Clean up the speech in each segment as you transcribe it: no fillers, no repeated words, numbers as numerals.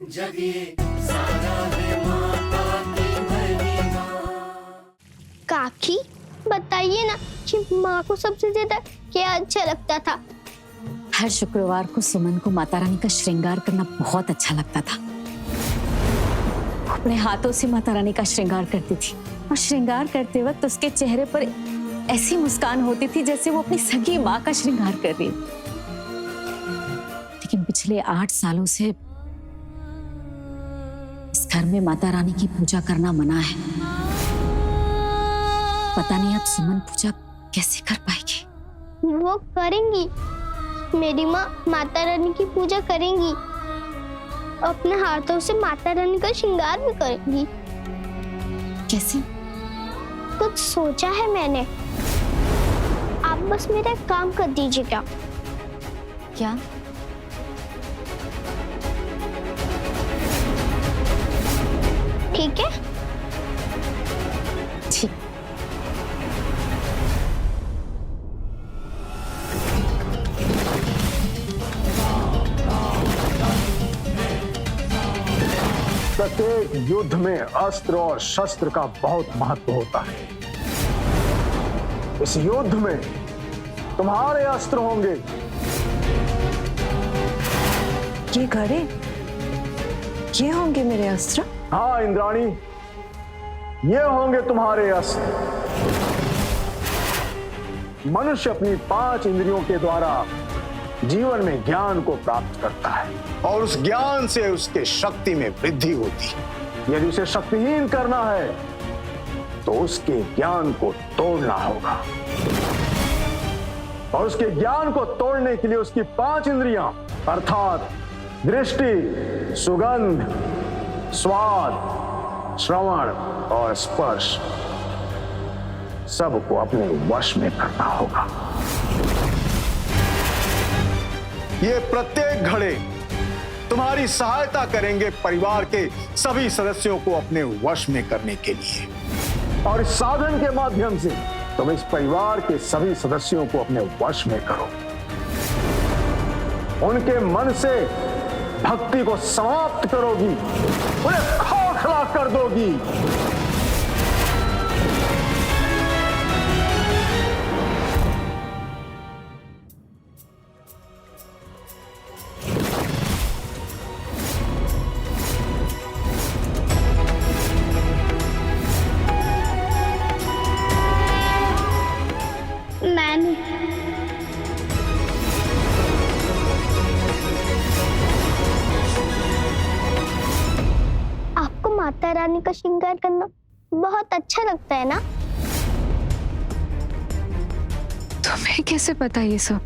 जगिए सारा है माता की महिमा। काकी बताइए ना कि माँ को सबसे ज्यादा क्या अच्छा लगता था? हर शुक्रवार को सुमन को माता रानी का श्रृंगार करना बहुत अच्छा लगता था। अपने हाथों से माता रानी का श्रृंगार करती थी और श्रृंगार करते वक्त उसके चेहरे पर ऐसी मुस्कान होती थी जैसे वो अपनी सगी माँ का श्रृंगार कर रही। लेकिन पिछले 8 सालों से इस घर में माता रानी की पूजा करना मना है। पता नहीं अब सुमन पूजा कैसे कर पाएगी। वो करेंगी, मेरी माँ माता रानी की पूजा करेंगी, अपने हाथों से माता रानी का श्रृंगार भी करेंगी। कैसे? कुछ सोचा है मैंने, आप बस मेरा एक काम कर दीजिएगा। क्या? ठीक है? ठीक। प्रत्येक युद्ध में अस्त्र और शस्त्र का बहुत महत्व होता है। इस युद्ध में तुम्हारे अस्त्र होंगे। ये घड़े, ये होंगे मेरे अस्त्र? हाँ इंद्राणी, ये होंगे तुम्हारे अस्त्र। मनुष्य अपनी 5 इंद्रियों के द्वारा जीवन में ज्ञान को प्राप्त करता है और उस ज्ञान से उसके शक्ति में वृद्धि होती है। यदि उसे शक्तिहीन करना है तो उसके ज्ञान को तोड़ना होगा और उसके ज्ञान को तोड़ने के लिए उसकी 5 इंद्रियां अर्थात दृष्टि, सुगंध, स्वाद, श्रवण और स्पर्श सबको अपने वश में करना होगा। ये प्रत्येक घड़े तुम्हारी सहायता करेंगे परिवार के सभी सदस्यों को अपने वश में करने के लिए और इस साधन के माध्यम से तुम इस परिवार के सभी सदस्यों को अपने वश में करो। उनके मन से भक्ति को समाप्त करोगी, उन्हें खोखला कर दोगी। मैंने आपको माता रानी का श्रृंगार करना बहुत अच्छा लगता है ना? तुम्हें कैसे पता ये सब?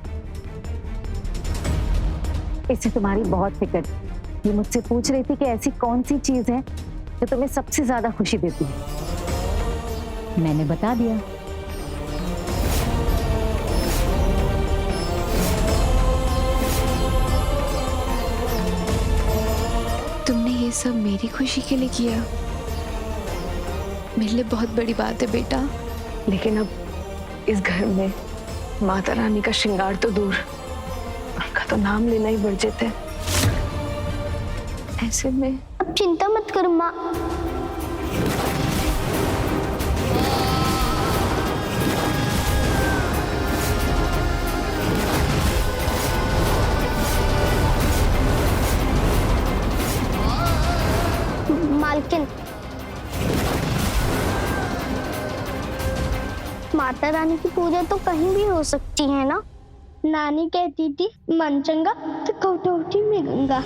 इससे तुम्हारी बहुत फिक्र थी। ये मुझसे पूछ रही थी कि ऐसी कौन सी चीज है जो तुम्हें सबसे ज्यादा खुशी देती है। मैंने बता दिया। तुमने ये सब मेरी खुशी के लिए किया? मेरे लिए बहुत बड़ी बात है बेटा। लेकिन अब इस घर में माता रानी का श्रृंगार तो दूर, उनका तो नाम लेना ही बढ़ जाता है। ऐसे में अब चिंता मत करो माँ, मालकिन माता रानी की पूजा तो कहीं भी हो सकती है ना? नानी कहती थी मन चंगा तो कटौती में गंगा।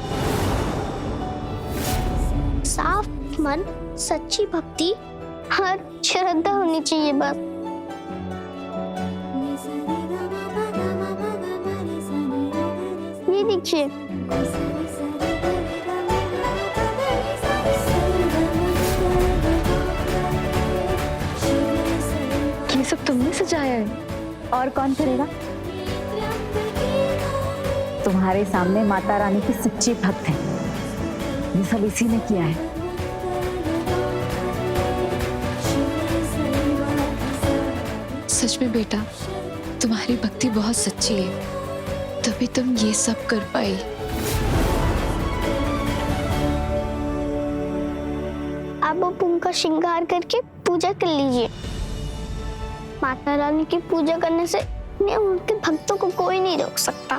साफ मन, सच्ची भक्ति और श्रद्धा होनी चाहिए बस। ये देखिए, ये सब तुमने सजाया है? और कौन करेगा? तुम्हारे सामने माता रानी की सच्ची भक्त है, ये सब इसी ने किया है। सच में बेटा, तुम्हारी भक्ति बहुत सच्ची है, तभी तुम ये सब कर पाई। आप अब उनका श्रृंगार करके पूजा कर लीजिए। माता रानी की पूजा करने से मैं उनके भक्तों को कोई नहीं रोक सकता।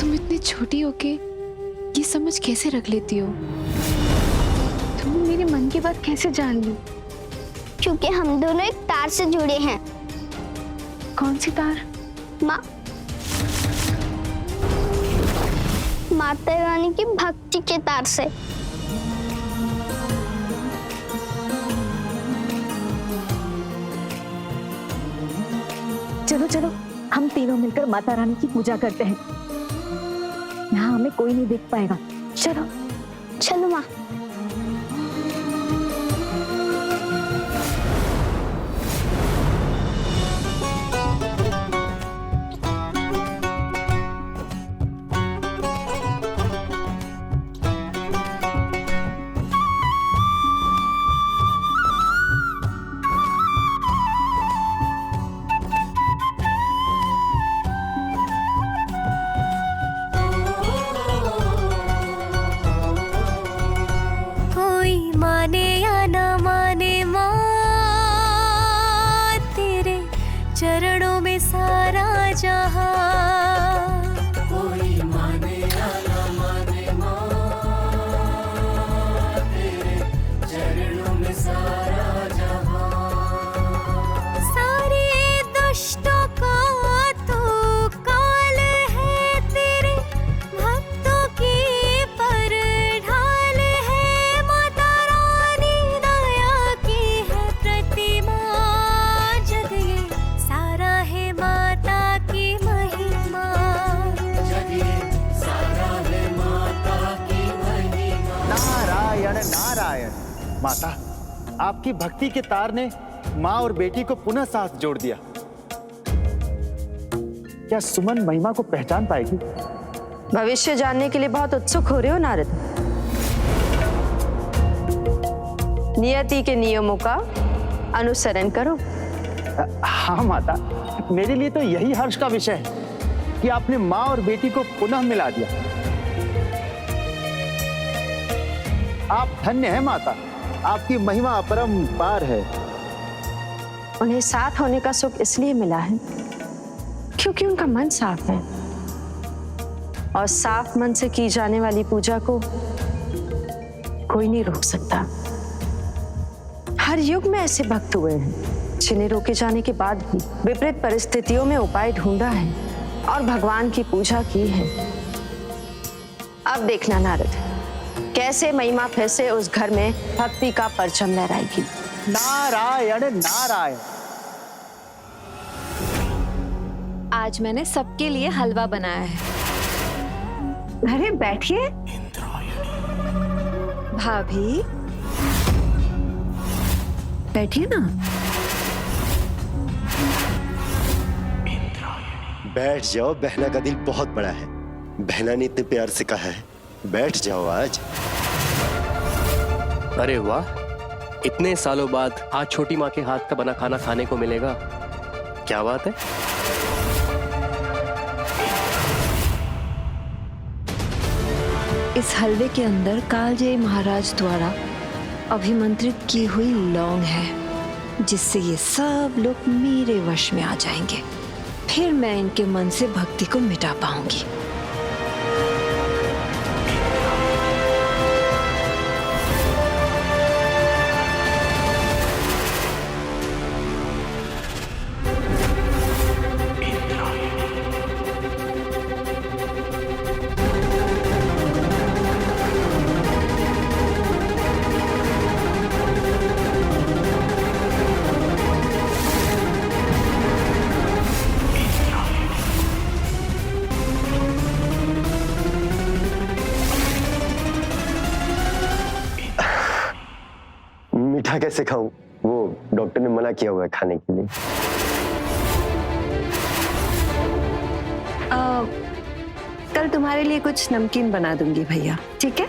तुम इतनी छोटी हो के ये समझ कैसे रख लेती हो? तुमने मेरे मन की बात कैसे जान ली? क्योंकि हम दोनों एक तार से जुड़े हैं। कौन सी तार? माँ, माता रानी की भक्ति के तार से। चलो चलो, हम तीनों मिलकर माता रानी की पूजा करते हैं। यहाँ हमें कोई नहीं देख पाएगा। चलो चलो माँ। कोई माने या ना माने माँ, तेरे चरणों में सारा जहां। कोई माने या ना माने माँ, तेरे चरणों में सारा जहां। सारे दुष्टों का तो काल है, तेरे भक्तों की पर ढाल है। माता रानी दया की है प्रतिमा, जग ये सारा है माता की महिमा। जग ये सारा है माता की महिमा। नारायण नारायण। माता, आपकी भक्ति के तार ने माँ और बेटी को पुनः साथ जोड़ दिया। क्या सुमन महिमा को पहचान पाएगी? भविष्य जानने के लिए बहुत उत्सुक हो रहे हो नारद? नियति के नियमों का अनुसरण करो। हाँ माता, मेरे लिए तो यही हर्ष का विषय है कि आपने माँ और बेटी को पुनः मिला दिया। आप धन्य हैं माता, आपकी महिमा अपरंपार है। उन्हें साथ होने का सुख इसलिए मिला है क्योंकि उनका मन साफ है, और साफ मन से की जाने वाली पूजा को कोई नहीं रोक सकता। हर युग में ऐसे भक्त हुए हैं जिन्हें रोके जाने के बाद भी विपरीत परिस्थितियों में उपाय ढूंढा है और भगवान की पूजा की है। अब देखना नारद, कैसे महिमा फिर से उस घर में भक्ति का परचम लहराएगी। नारायण नारायण। आज मैंने सबके लिए हलवा बनाया है। अरे बैठिए। भाभी बैठिए ना। बैठ जाओ, बहना का दिल बहुत बड़ा है। बहना ने इतने प्यार से कहा है, बैठ जाओ आज। अरे वाह, इतने सालों बाद आज छोटी माँ के हाथ का बना खाना खाने को मिलेगा। क्या बात है। इस हलवे के अंदर कालजयी महाराज द्वारा अभिमंत्रित की हुई लौंग है, जिससे ये सब लोग मेरे वश में आ जाएंगे। फिर मैं इनके मन से भक्ति को मिटा पाऊंगी। मीठा कैसे खाऊं? वो डॉक्टर ने मना किया हुआ है खाने के लिए। कल तुम्हारे लिए कुछ नमकीन बना दूंगी भैया, ठीक है?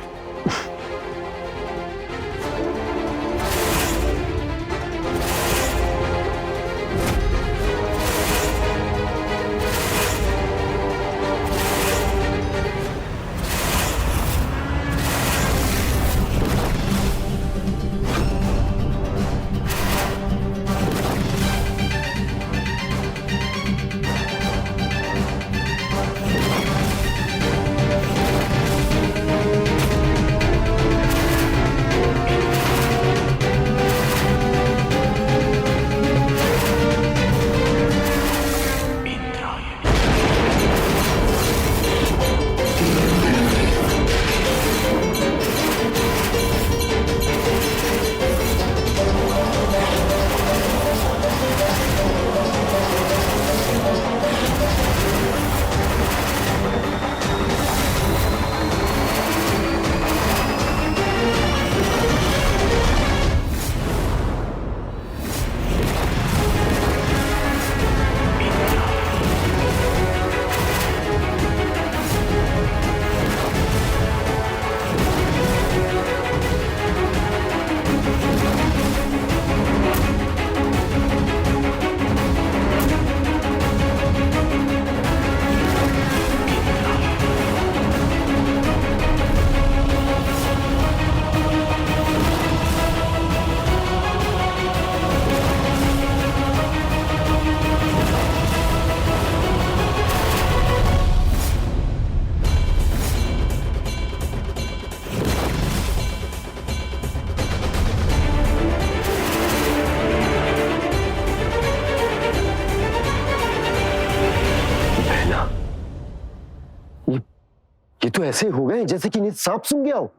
तो ऐसे हो गए जैसे कि नींद सांप सूंघ गया हो।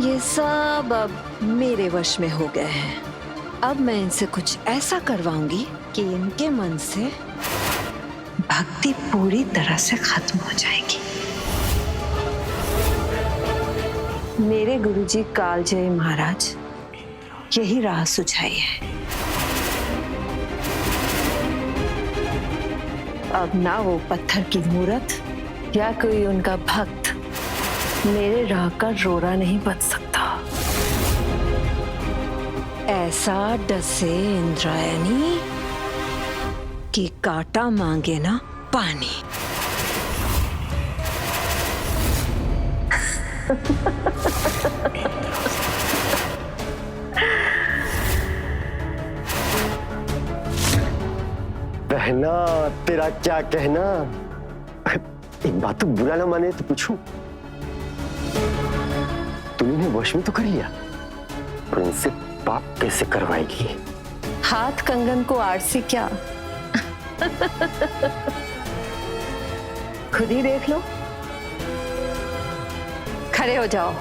ये सब अब मेरे वश में हो गए हैं। अब मैं इनसे कुछ ऐसा करवाऊंगी कि इनके मन से भक्ति पूरी तरह से खत्म हो जाएगी। मेरे गुरुजी कालजयी महाराज यही राह सुझाई है। अब ना वो पत्थर की मूरत या कोई उनका भक्त मेरे राह का रोड़ा नहीं बच सकता। ऐसा डसे इंद्रायणी कि कांटा मांगे ना पानी। बहना तेरा क्या कहना। एक बात तो बुरा ना माने तो पूछूं, तूने इन्हें वश में तो कर लिया, पर इनसे पाप कैसे करवाएगी? हाथ कंगन को आरसी क्या? खुद ही देख लो। खड़े हो जाओ।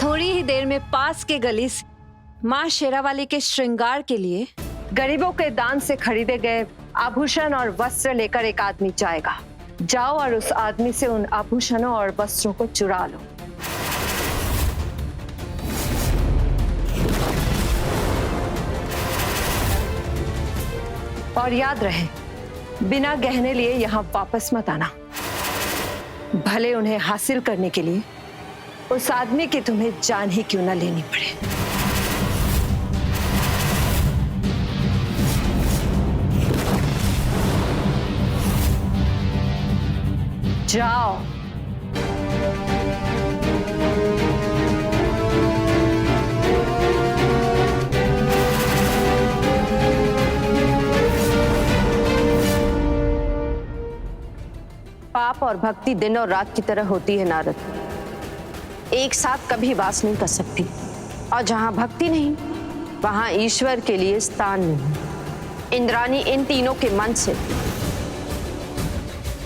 थोड़ी ही देर में पास के गली से मां शेरावाली के श्रृंगार के लिए गरीबों के दान से खरीदे गए आभूषण और वस्त्र लेकर एक आदमी जाएगा। जाओ और उस आदमी से उन आभूषणों और वस्त्रों को चुरा लो। और याद रहे, बिना गहने लिए यहां वापस मत आना। भले उन्हें हासिल करने के लिए उस आदमी की तुम्हें जान ही क्यों न लेनी पड़े। जाओ। पाप और भक्ति दिन और रात की तरह होती है नारद, एक साथ कभी वास नहीं कर सकती। और जहां भक्ति नहीं वहां ईश्वर के लिए स्थान नहीं। इंद्राणी इन तीनों के मन से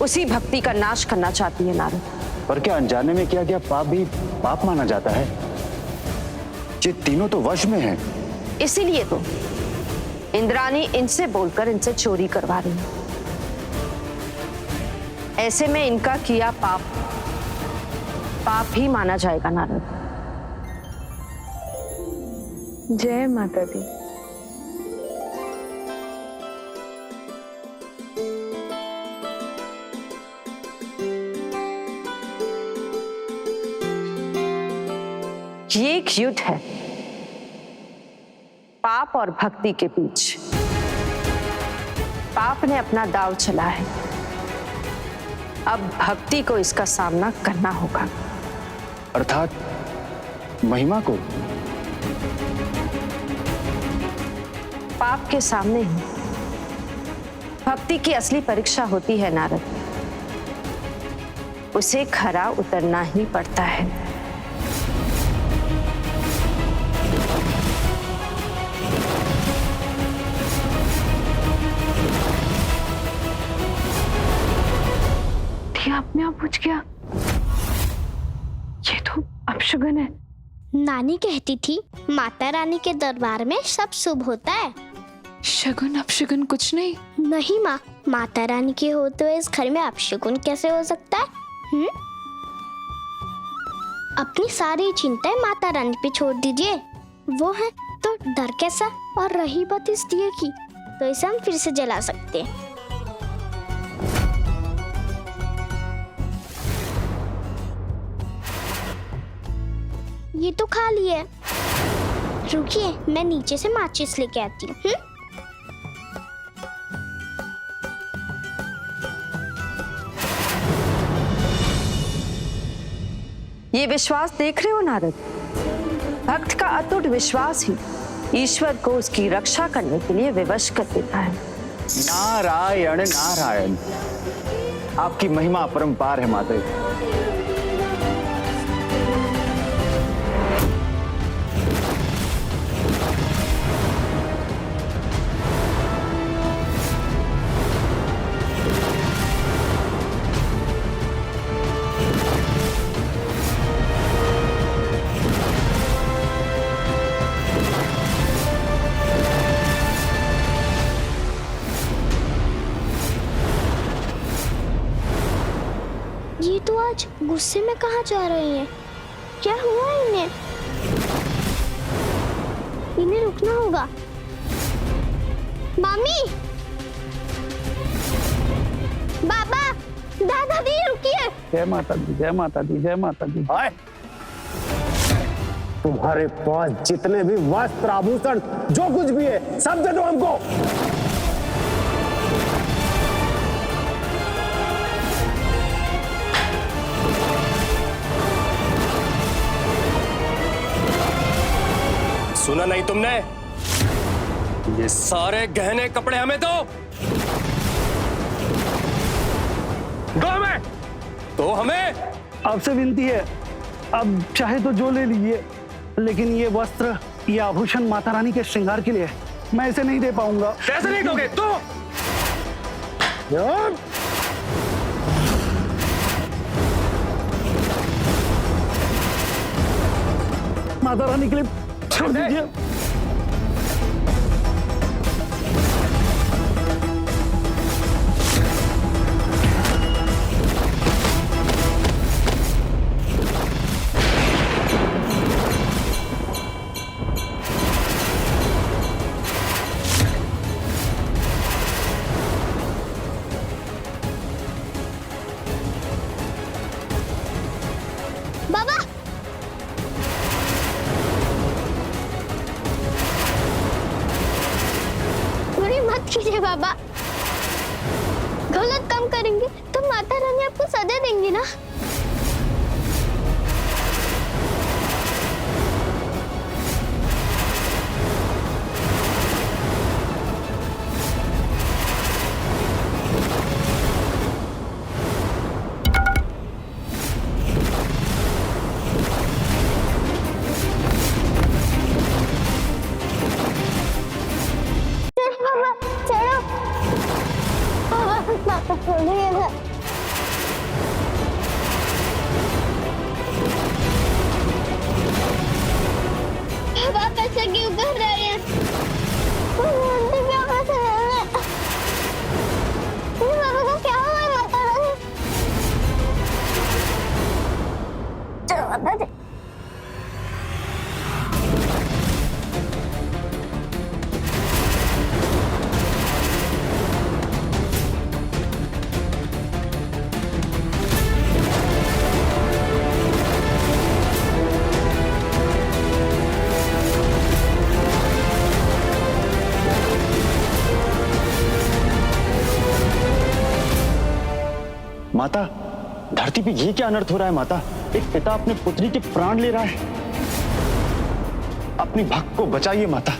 उसी भक्ति का नाश करना चाहती है नारद। पर क्या अनजाने में किया गया पाप भी पाप माना जाता है? ये तीनों तो वश में हैं। इसीलिए तो इंद्राणी इनसे बोलकर इनसे चोरी करवा रही है। ऐसे में इनका किया पाप पाप ही माना जाएगा नारद। जय माता दी। ये एक युद्ध है पाप और भक्ति के बीच। पाप ने अपना दांव चला है, अब भक्ति को इसका सामना करना होगा। अर्थात महिमा को। पाप के सामने ही भक्ति की असली परीक्षा होती है नारद। उसे खरा उतरना ही पड़ता है। अपने आप पूछ गया, ये तो अपशगुन है। नानी कहती थी माता रानी के दरबार में सब शुभ होता है। शगुन अपशगुन कुछ नहीं। नहीं माँ, माता रानी के होते हुए इस घर में अपशगुन कैसे हो सकता है? अपनी सारी चिंताएं माता रानी पे छोड़ दीजिए, वो है तो डर कैसा। और रही बात इस दिए की, तो इसे हम फिर से जला सकते हैं। ये तो खाली है। रुकिए, मैं नीचे से माचिस लेके आती हूँ। ये विश्वास देख रहे हो नारद? भक्त का अटूट विश्वास ही ईश्वर को उसकी रक्षा करने के लिए विवश कर देता है। नारायण नारायण, आपकी महिमा अपरंपार है माता। आज गुस्से में कहाँ जा रही हैं? क्या हुआ इन्हें? इन्हें रुकना होगा। मामी, बाबा, दादाजी रुकिए। जय माता दी, जय माता दी, जय माता दी। आए। तुम्हारे पास जितने भी वस्त्र आभूषण जो कुछ भी है सब दे दो हमको। सुना नहीं तुमने? ये सारे गहने कपड़े हमें दो। दो हमें। तो हमें आपसे विनती है, अब चाहे तो जो ले लीजिए, लेकिन ये वस्त्र, ये आभूषण माता रानी के श्रृंगार के लिए है। मैं इसे नहीं दे पाऊंगा। कैसे नहीं दोगे? तो माता रानी के लिए छोड़ दीजिए। बाबा, बुरी मत कीजिए बाबा। गलत काम करेंगे तो माता रानी आपको सजा देंगी ना। बाबा, चलो। बाबा, माता बोलिए ना। बाबा कैसे क्यों कर रहे हैं? क्या कर रहे हैं? बाबा को क्या हुआ है माता रानी? चलो माता जी। माता, धरती पे ये क्या अनर्थ हो रहा है माता? एक पिता अपने पुत्री के प्राण ले रहा है। अपनी भक्त को बचाइए माता।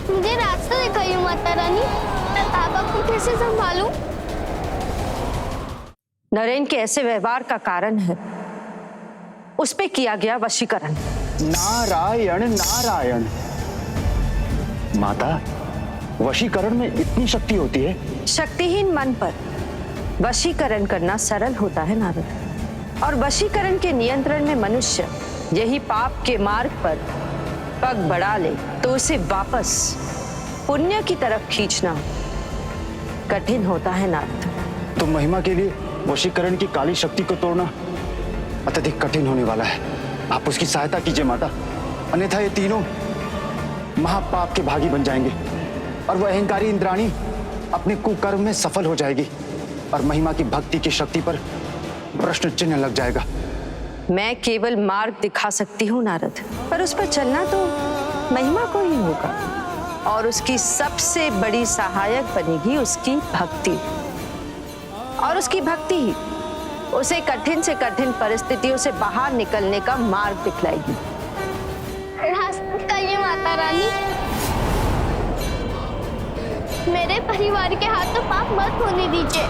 मुझे रास्ता दिखाइए माता रानी, मैं पापा को कैसे संभालूं? नरेन के ऐसे व्यवहार का कारण है उस पे किया गया वशीकरण। नारायण नारायण। माता, वशीकरण में इतनी शक्ति होती है? शक्तिहीन मन पर वशीकरण करना सरल होता है नारद, और वशीकरण के नियंत्रण में मनुष्य यही पाप के मार्ग पर पग बढ़ा ले तो उसे वापस पुण्य की तरफ खींचना कठिन होता है नारद। तो महिमा के लिए वशीकरण की काली शक्ति को तोड़ना अत्यधिक कठिन होने वाला है। आप उसकी सहायता कीजिए माता, अन्यथा ये तीनों महापाप के भागी बन जाएंगे और वो अहंकारी इंद्राणी अपने कुकर्म में सफल हो जाएगी और महिमा की भक्ति की शक्ति पर प्रश्न चिन्ह लग जाएगा। मैं केवल मार्ग दिखा सकती हूँ नारद, पर उस पर चलना तो महिमा को ही होगा और उसकी सबसे बड़ी सहायक बनेगी उसकी भक्ति। और उसकी भक्ति ही उसे कठिन से कठिन परिस्थितियों से बाहर निकलने का मार्ग दिखलाएगी। रास्ता निकालिए माता रानी, मेरे परिवार के हाथ तो पाप मत होने दीजिए।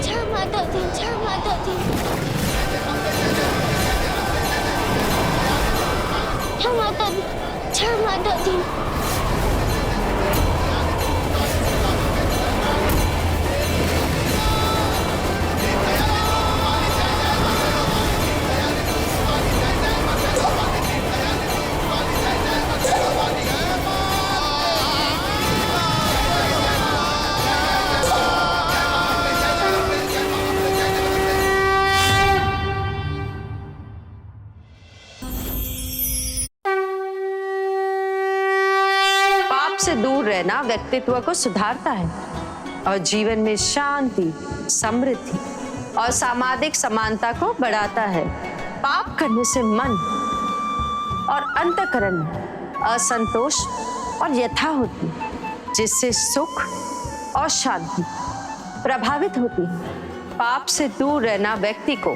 जय माता दी, जय माता दी, जय माता दी, जय माता दी। से दूर रहना व्यक्तित्व को सुधारता है और जीवन में शांति, समृद्धि और सामाजिक समानता को बढ़ाता है। पाप करने से मन और अंतःकरण में असंतोष और व्यथा होती है, जिससे सुख और शांति प्रभावित होती है। पाप से दूर रहना व्यक्ति को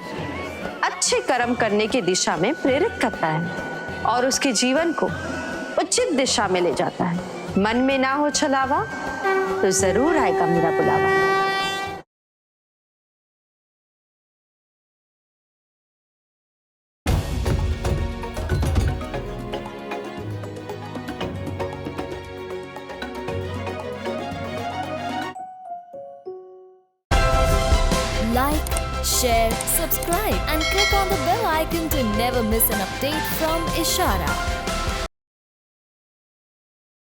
अच्छे कर्म करने की दिशा में प्रेरित करता है और उसके जीवन को उचित दिशा में ले जाता है। मन में ना हो छलावा तो जरूर आएगा मेरा बुलावा। Like, share, subscribe and click on the bell icon to never miss an update from Ishara.